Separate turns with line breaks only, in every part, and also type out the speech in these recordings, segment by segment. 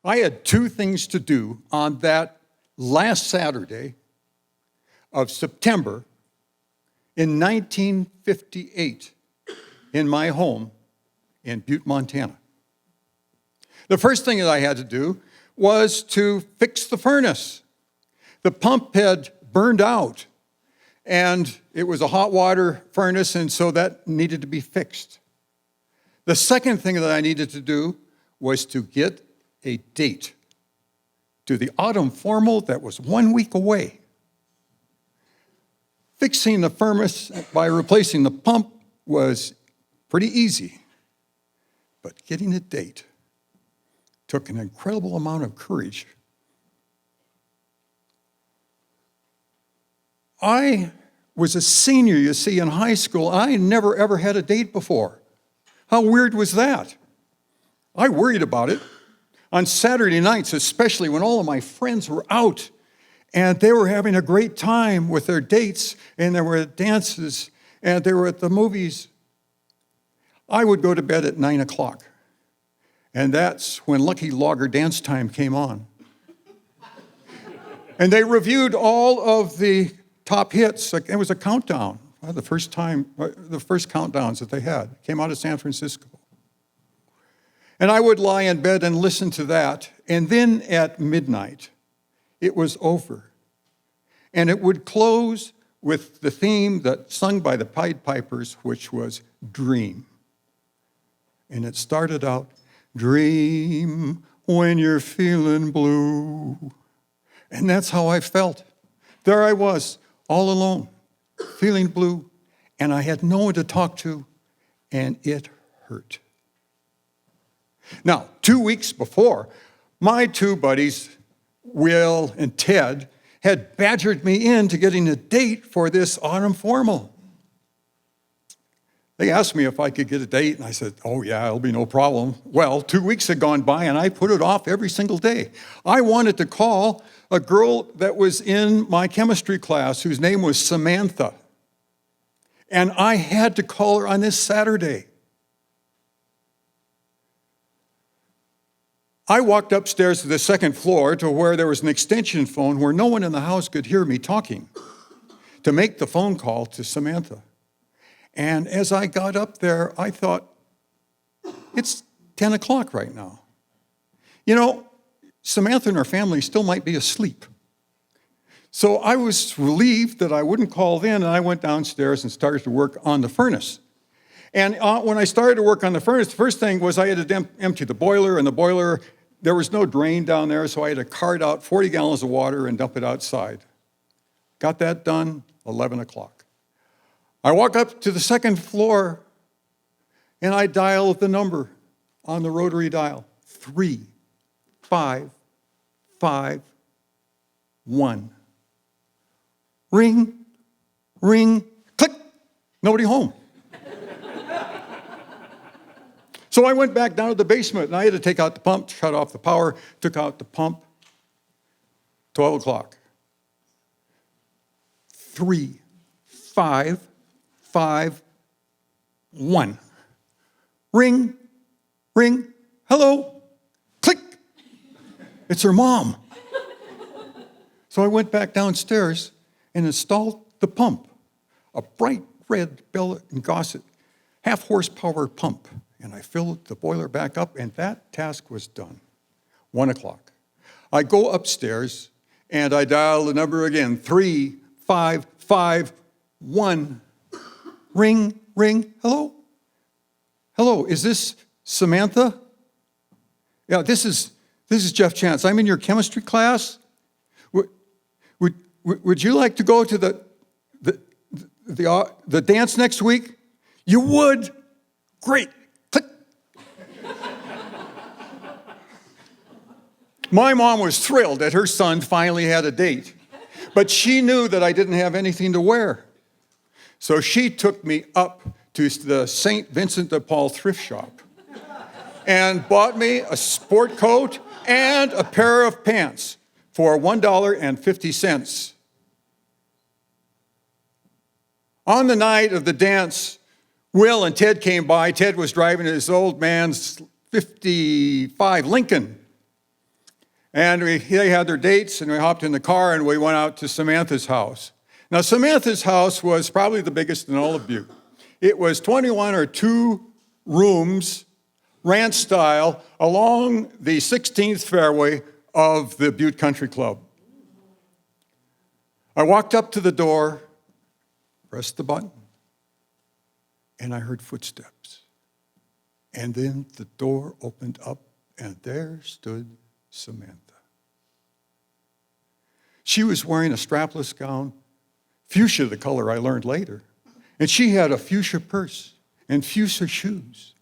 I had two things to do on that last Saturday of September in 1958 in my home in Butte, Montana. The first thing that I had to do was to fix the furnace. The pump had burned out, and it was a hot water furnace, and so that needed to be fixed. The second thing that I needed to do was to get a date to the autumn formal that was 1 week away. Fixing the furnace by replacing the pump was pretty easy, but getting a date took an incredible amount of courage. I was a senior, you see, in high school. I never, ever had a date before. How weird was that? I worried about it. On Saturday nights, especially when all of my friends were out and they were having a great time with their dates and there were dances and they were at the movies, I would go to bed at 9 o'clock. And that's when Lucky Logger Dance Time came on. And they reviewed all of the top hits. It was a countdown, the first countdowns that they had. Came out of San Francisco. And I would lie in bed and listen to that. And then at midnight, it was over. And it would close with the theme that sung by the Pied Pipers, which was Dream. And it started out, dream when you're feeling blue. And that's how I felt. There I was, all alone, feeling blue, and I had no one to talk to, and it hurt. Now, 2 weeks before, my two buddies, Will and Ted, had badgered me into getting a date for this autumn formal. They asked me if I could get a date, and I said, oh yeah, it'll be no problem. Well, 2 weeks had gone by, and I put it off every single day. I wanted to call a girl that was in my chemistry class whose name was Samantha. And I had to call her on this Saturday. I walked upstairs to the second floor to where there was an extension phone where no one in the house could hear me talking to make the phone call to Samantha. And as I got up there, I thought, it's 10 o'clock right now. You know, Samantha and her family still might be asleep. So I was relieved that I wouldn't call then, and I went downstairs and started to work on the furnace. And when I started to work on the furnace, the first thing was I had to empty the boiler, and the boiler, there was no drain down there, so I had to cart out 40 gallons of water and dump it outside. Got that done, 11 o'clock. I walk up to the second floor, and I dial the number on the rotary dial, 3551. Ring, ring, click, nobody home. So I went back down to the basement, and I had to take out the pump, shut off the power, took out the pump, 12 o'clock. 3551. Ring, ring, hello, click. It's her mom. So I went back downstairs and installed the pump, a bright red Bell & Gossett half-horsepower pump. And I filled the boiler back up, and that task was done. 1 o'clock. I go upstairs, and I dial the number again, 3551. Ring, ring, hello? Hello, is this Samantha? Yeah, this is Geoff Chance. I'm in your chemistry class. Would you like to go to the dance next week? You would? Great. Click. My mom was thrilled that her son finally had a date, but she knew that I didn't have anything to wear. So she took me up to the St. Vincent de Paul thrift shop and bought me a sport coat and a pair of pants for $1.50. On the night of the dance, Will and Ted came by. Ted was driving his old man's 55 Lincoln. And they had their dates, and we hopped in the car, and we went out to Samantha's house. Now, Samantha's house was probably the biggest in all of Butte. It was 21 or 2 rooms, ranch style, along the 16th fairway of the Butte Country Club. I walked up to the door, pressed the button, and I heard footsteps. And then the door opened up, and there stood Samantha. She was wearing a strapless gown, fuchsia the color I learned later, and she had a fuchsia purse and fuchsia shoes,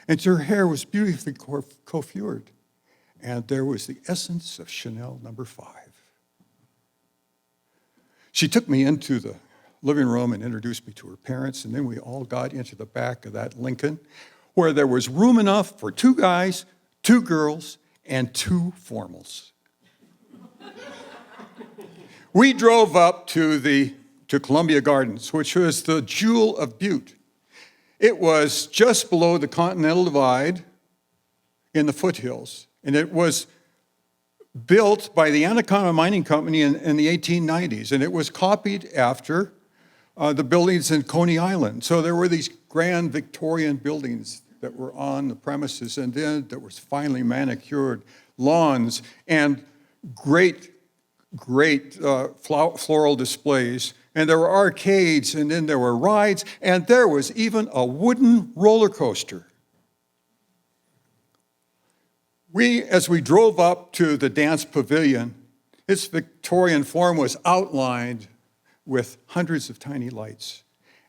and her hair was beautifully coiffured, and there was the essence of Chanel No. 5. She took me into the living room and introduced me to her parents, and then we all got into the back of that Lincoln, where there was room enough for 2 guys, 2 girls, and 2 formals. We drove up to Columbia Gardens, which was the jewel of Butte. It was just below the Continental Divide in the foothills, and it was built by the Anaconda Mining Company in the 1890s, and it was copied after the buildings in Coney Island. So there were these grand Victorian buildings that were on the premises, and then there was finely manicured lawns and great floral displays, and there were arcades, and then there were rides, and there was even a wooden roller coaster. As we drove up to the dance pavilion, its Victorian form was outlined with hundreds of tiny lights.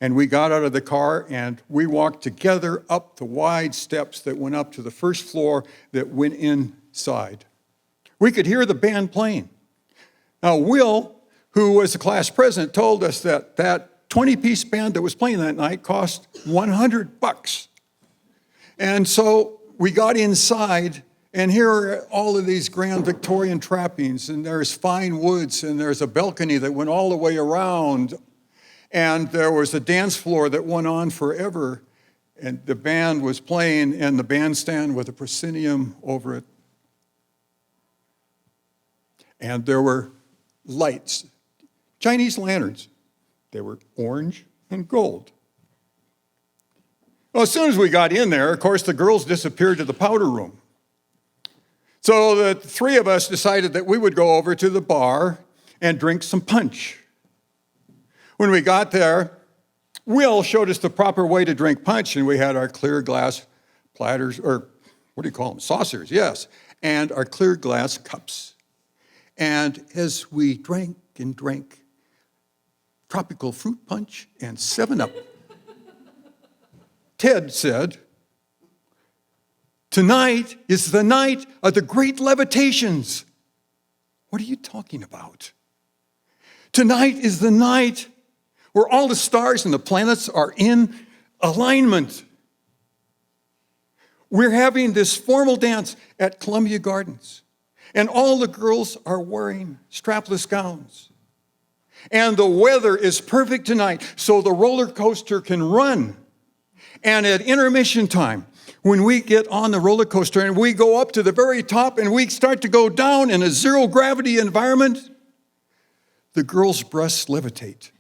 And we got out of the car and we walked together up the wide steps that went up to the first floor that went inside. We could hear the band playing. Now, Will, who was the class president, told us that 20-piece band that was playing that night cost $100. And so we got inside, and here are all of these grand Victorian trappings, and there's fine woods, and there's a balcony that went all the way around, and there was a dance floor that went on forever, and the band was playing in the bandstand with a proscenium over it. And there were lights, Chinese lanterns. They were orange and gold. Well, as soon as we got in there, of course, the girls disappeared to the powder room. So the 3 of us decided that we would go over to the bar and drink some punch. When we got there, Will showed us the proper way to drink punch, and we had our clear glass platters, or what do you call them? Saucers, yes, and our clear glass cups. And as we drank and drank tropical fruit punch and 7-Up, Ted said, "Tonight is the night of the great levitations." What are you talking about? Tonight is the night where all the stars and the planets are in alignment. We're having this formal dance at Columbia Gardens, and all the girls are wearing strapless gowns. And the weather is perfect tonight, so the roller coaster can run. And at intermission time, when we get on the roller coaster and we go up to the very top and we start to go down in a zero gravity environment, the girls' breasts levitate.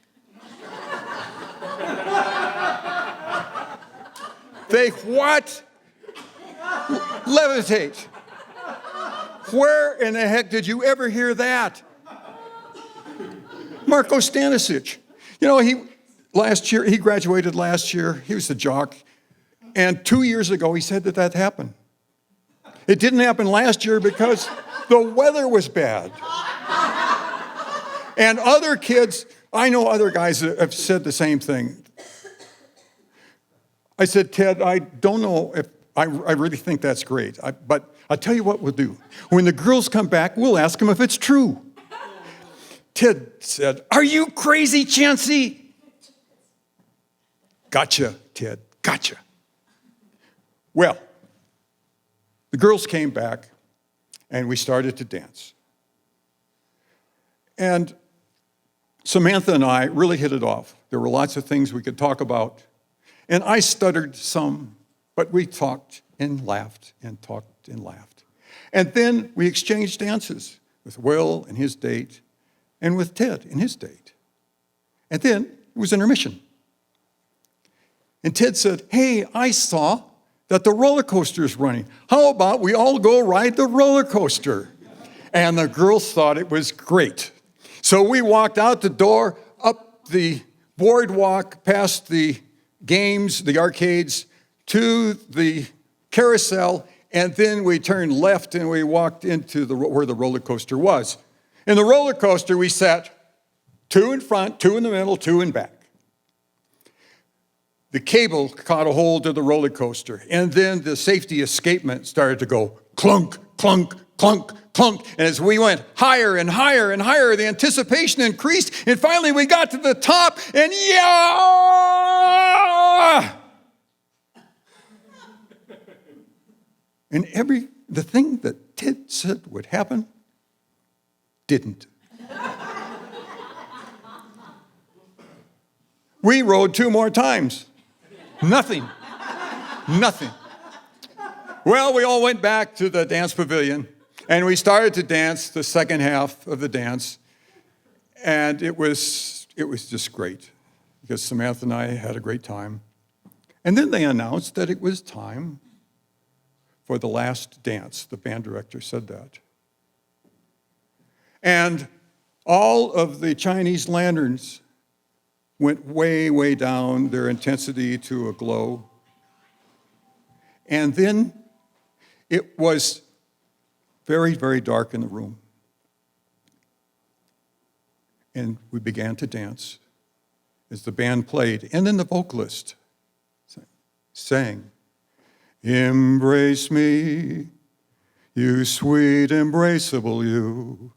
They what? Levitate. Where in the heck did you ever hear that? Marko Stanisic. You know, he graduated last year. He was the jock. And 2 years ago, he said that happened. It didn't happen last year because the weather was bad. And other kids, I know other guys that have said the same thing. I said, Ted, I don't know if I really think that's great. But I'll tell you what we'll do. When the girls come back, we'll ask them if it's true. Ted said, "Are you crazy, Chancey?" Gotcha, Ted, gotcha. Well, the girls came back, and we started to dance. And Samantha and I really hit it off. There were lots of things we could talk about. And I stuttered some, but we talked and laughed and talked and laughed. And then we exchanged dances with Will and his date, and with Ted and his date. And then it was intermission. And Ted said, hey, I saw that the roller coaster is running. How about we all go ride the roller coaster? And the girls thought it was great. So we walked out the door, up the boardwalk, past the games, the arcades, to the carousel, and then we turned left and we walked into where the roller coaster was. In the roller coaster, we sat 2 in front, 2 in the middle, 2 in back. The cable caught a hold of the roller coaster, and then the safety escapement started to go clunk, clunk, clunk, clunk. And as we went higher and higher and higher, the anticipation increased, and finally we got to the top, and yeah! And the thing that Ted said would happen didn't. We rode 2 more times. Nothing. Well, we all went back to the dance pavilion, and we started to dance the second half of the dance, and it was just great, because Samantha and I had a great time. And then they announced that it was time for the last dance. The band director said that. And all of the Chinese lanterns went way, way down, their intensity to a glow. And then it was very, very dark in the room. And we began to dance as the band played. And then the vocalist sang, embrace me, you sweet embraceable you.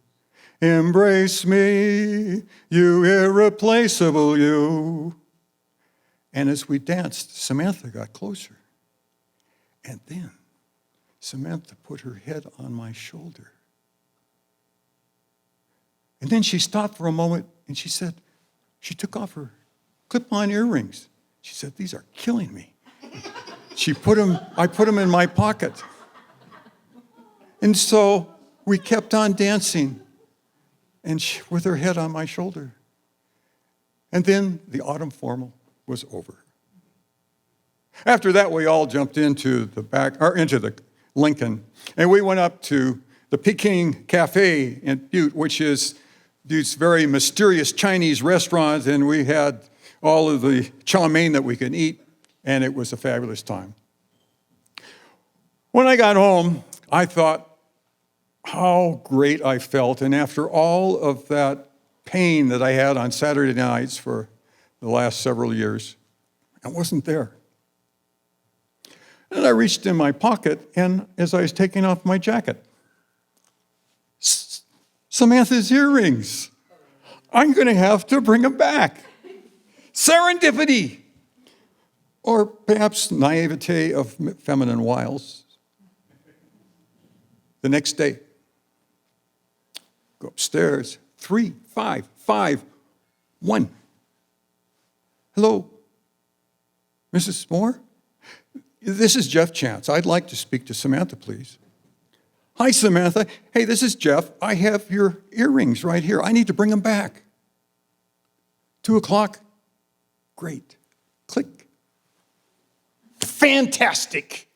Embrace me, you irreplaceable you. And as we danced, Samantha got closer. And then Samantha put her head on my shoulder. And then she stopped for a moment and she said, she took off her clip-on earrings. She said, these are killing me. I put them in my pocket. And so we kept on dancing, and with her head on my shoulder. And then the autumn formal was over. After that, we all jumped into the Lincoln, and we went up to the Peking Cafe in Butte, which is this very mysterious Chinese restaurant, and we had all of the chow mein that we could eat, and it was a fabulous time. When I got home, I thought how great I felt, and after all of that pain that I had on Saturday nights for the last several years, I wasn't there. And I reached in my pocket, and as I was taking off my jacket, Samantha's earrings. I'm going to have to bring them back. Serendipity. Or perhaps naivete of feminine wiles. The next day, go upstairs, 3, 5, 5, 1. Hello, Mrs. Moore? This is Geoff Chance. I'd like to speak to Samantha, please. Hi, Samantha. Hey, this is Geoff. I have your earrings right here. I need to bring them back. 2 o'clock? Great. Click. Fantastic.